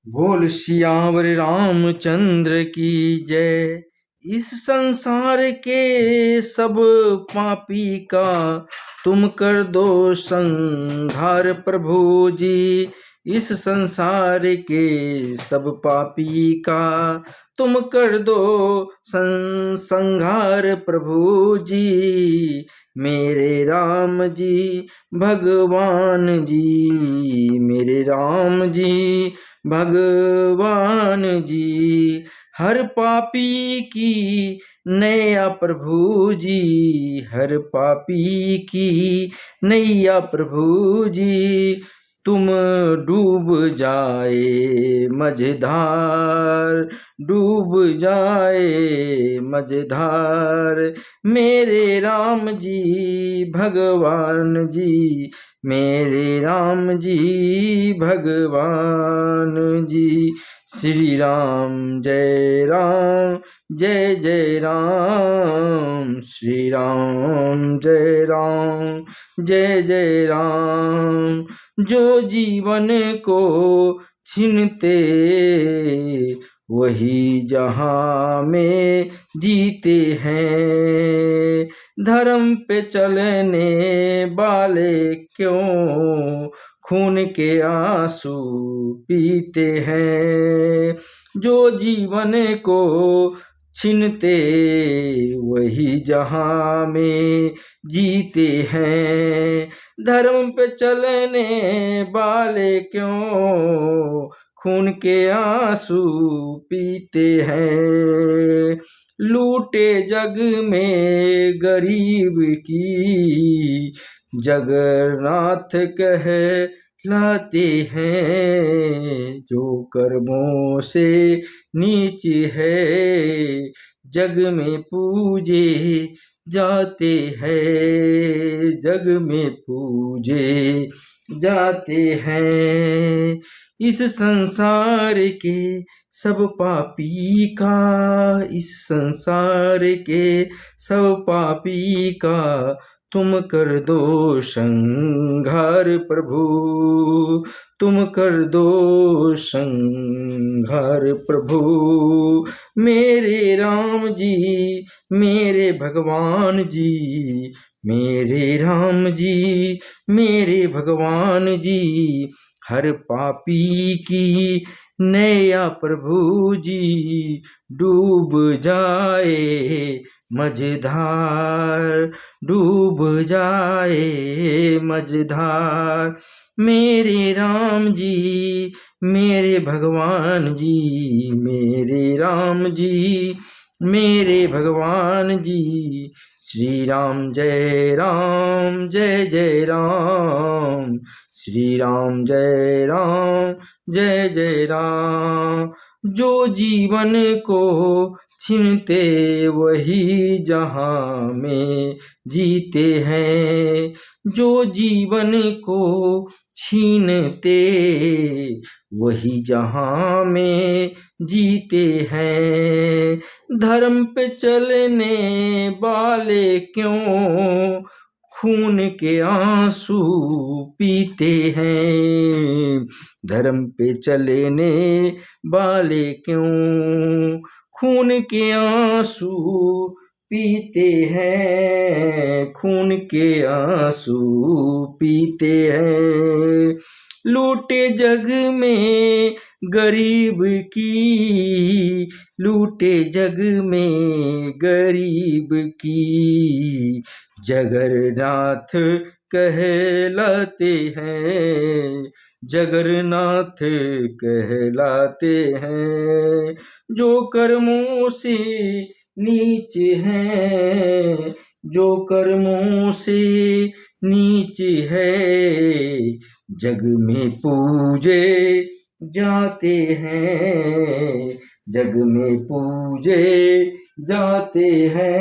बोल सियावर रामचंद्र की जय। इस संसार के सब पापी का तुम कर दो संहार प्रभु जी। इस संसार के सब पापी का तुम कर दो संहार प्रभु जी। मेरे राम जी भगवान जी, मेरे राम जी भगवान जी। हर पापी की नैया प्रभु जी, हर पापी की नैया प्रभु जी। तुम डूब जाए मझधार, डूब जाए मझधार। मेरे राम जी भगवान जी, मेरे राम जी भगवान जी। श्री राम जय राम, जय जय राम। श्री राम जय राम, जय जय राम। जो जीवन को छीनते वही जहां में जीते हैं। धर्म पे चलने वाले क्यों खून के आंसू पीते हैं। जो जीवन को छीनते वही जहां में जीते हैं। धर्म पे चलने वाले क्यों खून के आंसू पीते हैं। लूटे जग में गरीब की जगन्नाथ कहलाते हैं। जो कर्मों से नीच है जग में पूजे जाते हैं, जग में पूजे जाते हैं। इस संसार के सब पापी का, इस संसार के सब पापी का तुम कर दो संहार प्रभु, तुम कर दो संहार प्रभु। मेरे राम जी मेरे भगवान जी, मेरे राम जी मेरे भगवान जी। हर पापी की नैया प्रभु जी डूब जाए मझधार, डूब जाए मझधार। मेरे राम जी मेरे भगवान जी, मेरे राम जी मेरे भगवान जी। श्री राम जय राम, जय जय राम। श्री राम जय राम, जय जय राम। जो जीवन को छीनते वही जहां में जीते हैं। जो जीवन को छीनते वही जहां में जीते हैं। धर्म पे चलने वाले क्यों खून के आंसू पीते हैं। धर्म पे चलने वाले क्यों खून के आंसू पीते हैं, खून के आंसू पीते हैं। लूटे जग में गरीब की, लूटे जग में गरीब की जगन्नाथ कहलाते हैं, जगन्नाथ कहलाते हैं। जो कर्मों से नीच है, जो कर्मों से नीच है जग में पूजे जाते हैं, जग में पूजे जाते हैं।